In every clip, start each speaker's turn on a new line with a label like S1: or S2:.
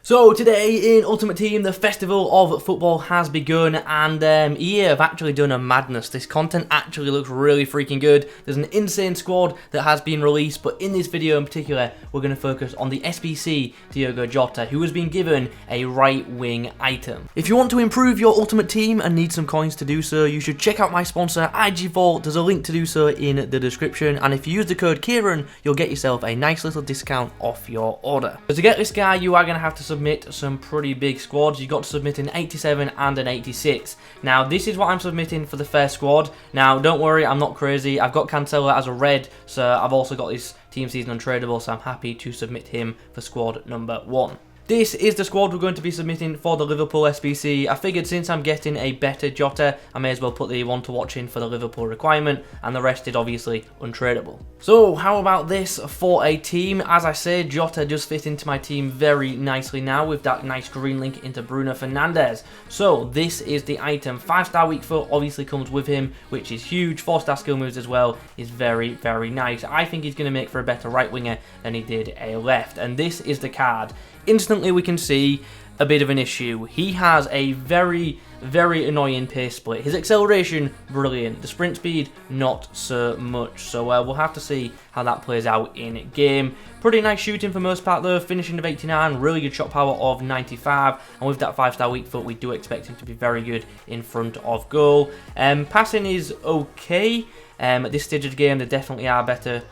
S1: So today in Ultimate Team, the festival of football has begun, and EA have actually done a madness. This content actually looks really freaking good. There's an insane squad that has been released, but in this video in particular, we're going to focus on the SBC Dioga Jota, who has been given a right wing item. If you want to improve your Ultimate Team and need some coins to do so, you should check out my sponsor IG Vault. There's a link to do so in the description, and if you use the code Kieran, you'll get yourself a nice little discount off your order. So to get this guy, you are going to have to submit some pretty big squads. You've got to submit an 87 and an 86. Now, this is what I'm submitting for the first squad. Now, don't worry, I'm not crazy. I've got Cancelo as a red, so I've also got this team season untradeable, so I'm happy to submit him for squad number 1. This is the squad we're going to be submitting for the Liverpool SBC. I figured since I'm getting a better Jota, I may as well put the one to watch in for the Liverpool requirement, and the rest is obviously untradeable. So how about this for a team? As I said, Jota just fit into my team very nicely now with that nice green link into Bruno Fernandes. So this is the item. 5-star weak foot obviously comes with him, which is huge. 4-star skill moves as well is very, very nice. I think he's going to make for a better right winger than he did a left, and this is the card. Instantly we can see a bit of an issue. He has a very, very annoying pace split. His acceleration, brilliant. The sprint speed, not so much. So we'll have to see how that plays out in game. Pretty nice shooting for most part though, finishing of 89, really good shot power of 95, and with that 5-star weak foot we do expect him to be very good in front of goal. Passing is okay. At this stage of the game there definitely are better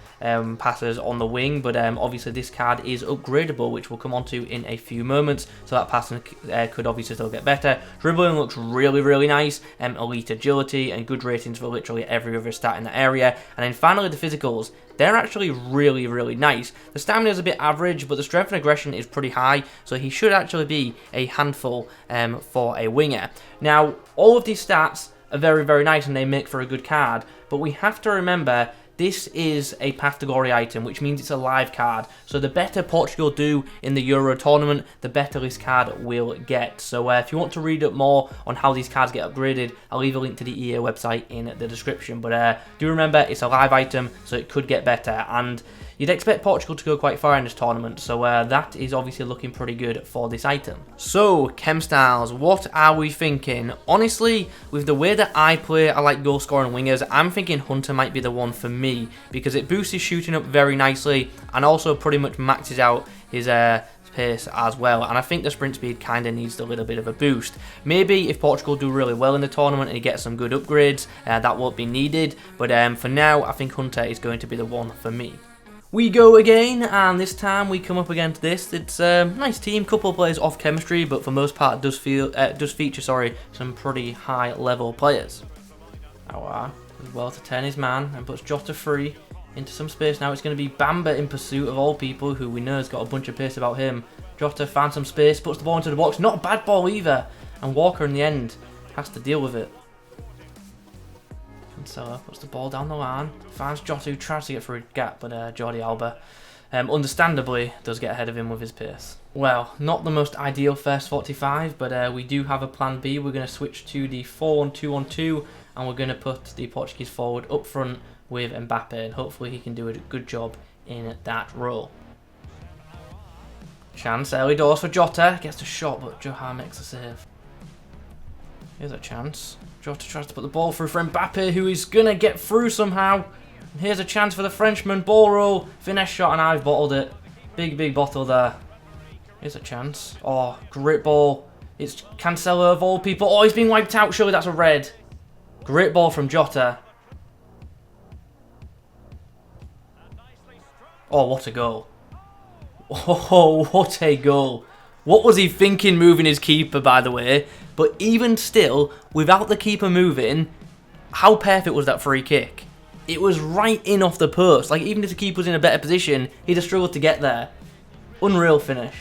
S1: passers on the wing, but obviously this card is upgradable, which we'll come on to in a few moments, so that passing could obviously still get better. Dribbling looks really, really nice, elite agility and good ratings for literally every other stat in the area. And then finally the physicals, they're actually really, really nice. The stamina is a bit average, but the strength and aggression is pretty high, so he should actually be a handful for a winger. Now, all of these stats are very, very nice and they make for a good card, but we have to remember this is a Path to Glory item, which means it's a live card. So the better Portugal do in the Euro tournament, the better this card will get. So if you want to read up more on how these cards get upgraded, I'll leave a link to the EA website in the description. But do remember, it's a live item, so it could get better. And you'd expect Portugal to go quite far in this tournament, so that is obviously looking pretty good for this item. So, Chem Styles, what are we thinking? Honestly, with the way that I play, I like goal scoring wingers, I'm thinking Hunter might be the one for me, because it boosts his shooting up very nicely, and also pretty much maxes out his pace as well, and I think the sprint speed kind of needs a little bit of a boost. Maybe if Portugal do really well in the tournament and he gets some good upgrades, that won't be needed, but for now, I think Hunter is going to be the one for me. We go again, and this time we come up against this. It's a nice team, couple of players off chemistry, but for most part does feature some pretty high level players. Aouar does well to turn his man and puts Jota free into some space. Now it's going to be Bamba in pursuit of all people, who we know has got a bunch of pace about him. Jota finds some space, puts the ball into the box, not a bad ball either, and Walker in the end has to deal with it. Cancelo puts the ball down the line, finds Jota, who tries to get through a gap, but Jordi Alba understandably does get ahead of him with his pace. Well, not the most ideal first 45, but we do have a plan B. We're going to switch to the 4-1-2-1-2, and we're going to put the Portuguese forward up front with Mbappe, and hopefully he can do a good job in that role. Chance, early doors for Jota, gets the shot, but Johan makes a save. Here's a chance. Jota tries to put the ball through for Mbappe, who is going to get through somehow. And here's a chance for the Frenchman. Ball roll, finesse shot, and I've bottled it. Big bottle there. Here's a chance. Oh, great ball. It's Cancelo of all people. Oh, he's being wiped out. Surely that's a red. Great ball from Jota. Oh, what a goal. Oh, what a goal. What was he thinking moving his keeper, by the way? But even still, without the keeper moving, how perfect was that free kick? It was right in off the post. Like, even if the keeper was in a better position, he'd have struggled to get there. Unreal finish.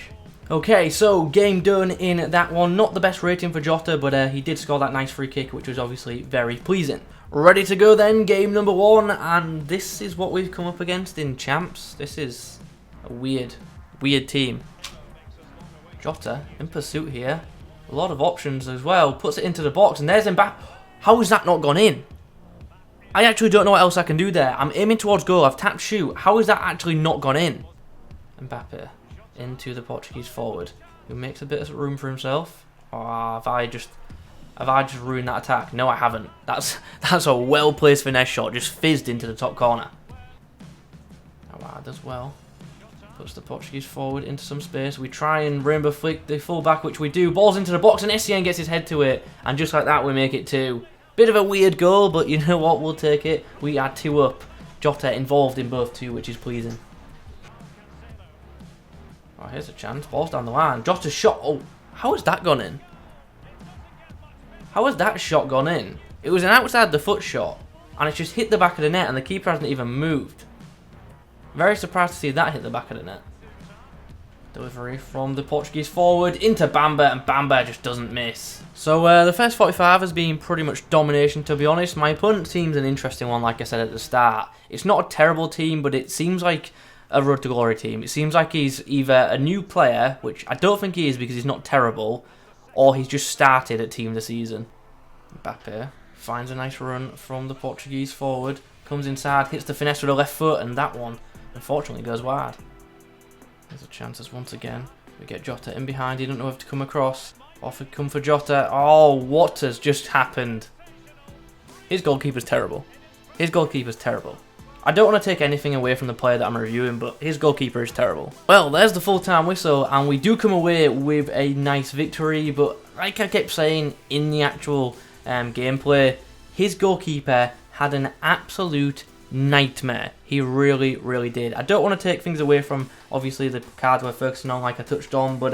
S1: Okay, so game done in that one. Not the best rating for Jota, but he did score that nice free kick, which was obviously very pleasing. Ready to go then, game number 1, and this is what we've come up against in Champs. This is a weird team. Jota in pursuit here. A lot of options as well. Puts it into the box, and there's Mbappe. How has that not gone in? I actually don't know what else I can do there. I'm aiming towards goal. I've tapped shoot. How has that actually not gone in? Mbappe into the Portuguese forward. who makes a bit of room for himself. Oh, have I just ruined that attack? No, I haven't. That's a well-placed finesse shot, just fizzed into the top corner. Awad as well. Puts the Portuguese forward into some space. We try and rainbow flick the full-back, which we do. Ball's into the box, and SCN gets his head to it. And just like that, we make it 2. Bit of a weird goal, but you know what? We'll take it. We are 2 up. Jota involved in both 2, which is pleasing. Oh, here's a chance. Ball's down the line. Jota's shot. Oh, how has that gone in? How has that shot gone in? It was an outside the foot shot, and it's just hit the back of the net, and the keeper hasn't even moved. Very surprised to see that hit the back of the net. Delivery from the Portuguese forward into Bamba, and Bamba just doesn't miss. So the first 45 has been pretty much domination, to be honest. My opponent's team's an interesting one, like I said at the start. It's not a terrible team, but it seems like a Road to Glory team. It seems like he's either a new player, which I don't think he is because he's not terrible, or he's just started at team this season. Mbappe finds a nice run from the Portuguese forward, comes inside, hits the finesse with a left foot, and that one unfortunately goes wide. There's a chances once again. We get Jota in behind, he doesn't know if to come across. Off we come for Jota. Oh, what has just happened? His goalkeeper's terrible. His goalkeeper's terrible. I don't want to take anything away from the player that I'm reviewing, but his goalkeeper is terrible. Well, there's the full-time whistle, and we do come away with a nice victory, but like I kept saying in the actual gameplay, his goalkeeper had an absolute nightmare. He really, really did. I don't want to take things away from, obviously, the cards we're focusing on, like I touched on, but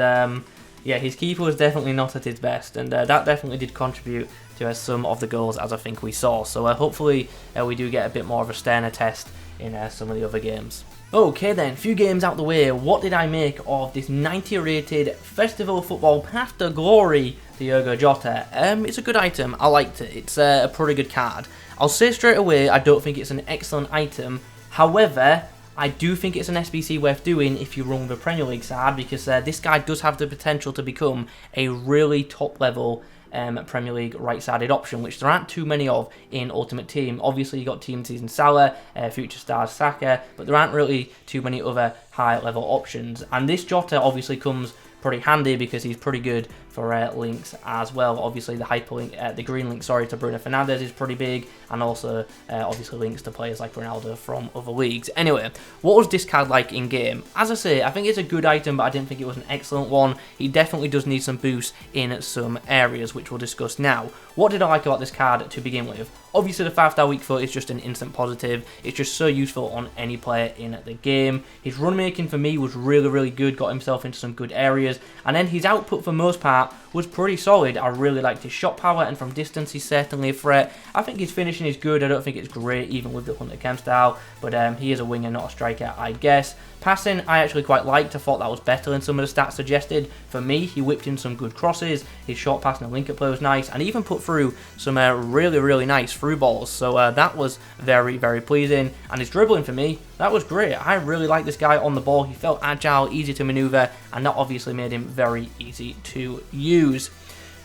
S1: yeah, his keeper was definitely not at his best, and that definitely did contribute to some of the goals, as I think we saw. So hopefully we do get a bit more of a sterner test in some of the other games. Okay then, few games out the way. What did I make of this 90 rated Festival Football Path to Glory Dioga Jota? It's a good item. I liked it. It's a pretty good card. I'll say straight away, I don't think it's an excellent item. However, I do think it's an SBC worth doing if you run with a Premier League side, because this guy does have the potential to become a really top level Premier League right-sided option, which there aren't too many of in Ultimate Team. Obviously, you got Team Season Salah, Future Stars Saka, but there aren't really too many other high-level options. And this Jota obviously comes pretty handy because he's pretty good for links as well. Obviously, the hyperlink, the green link, sorry, to Bruno Fernandes is pretty big, and also obviously links to players like Ronaldo from other leagues. Anyway, what was this card like in game? As I say, I think it's a good item, but I didn't think it was an excellent one. He definitely does need some boost in some areas, which we'll discuss now. What did I like about this card to begin with? Obviously, the 5-star weak foot is just an instant positive. It's just so useful on any player in the game. His run making for me was really, really good. Got himself into some good areas. And then his output for most part was pretty solid. I really liked his shot power, and from distance he's certainly a threat. I think his finishing is good. I don't think it's great even with the Hunter Chem style, but he is a winger, not a striker, I guess. Passing, I actually quite liked. I thought that was better than some of the stats suggested. For me, he whipped in some good crosses. His short passing and link-up play was nice, and even put through some really, really nice through balls. So that was very, very pleasing. And his dribbling for me, that was great. I really liked this guy on the ball. He felt agile, easy to maneuver, and that obviously made him very easy to use.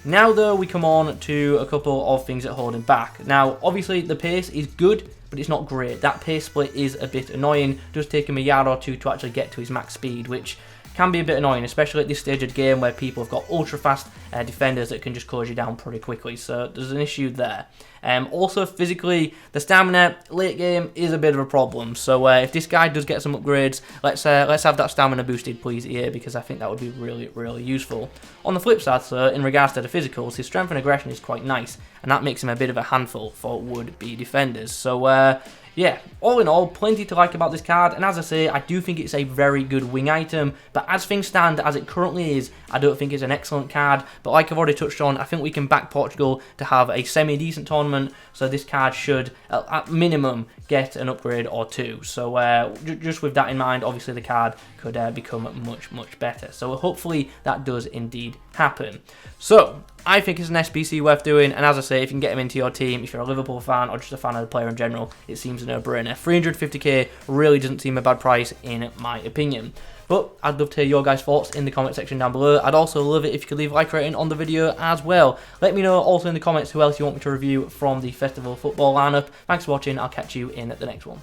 S1: Now though, we come on to a couple of things that hold him back. Now, obviously the pace is good, but it's not great. That pace split is a bit annoying. It does take him a yard or two to actually get to his max speed, which can be a bit annoying, especially at this stage of the game where people have got ultra fast defenders that can just close you down pretty quickly. So there's an issue there. Also physically, the stamina late game is a bit of a problem. So if this guy does get some upgrades, let's have that stamina boosted, please, here, because I think that would be really, really useful. On the flip side, so in regards to the physicals, his strength and aggression is quite nice, and that makes him a bit of a handful for would-be defenders. So yeah, all in all, plenty to like about this card, and as I say, I do think it's a very good wing item, but as things stand, as it currently is, I don't think it's an excellent card, but like I've already touched on, I think we can back Portugal to have a semi-decent tournament, so this card should, at minimum, get an upgrade or two. So just with that in mind, obviously the card could become much, much better. So hopefully that does indeed happen. So I think it's an SBC worth doing, and as I say, if you can get him into your team, if you're a Liverpool fan or just a fan of the player in general, it seems a no-brainer. 350k really doesn't seem a bad price in my opinion. But I'd love to hear your guys' thoughts in the comment section down below. I'd also love it if you could leave a like rating on the video as well. Let me know also in the comments who else you want me to review from the Festival Football lineup. Thanks for watching. I'll catch you in the next one.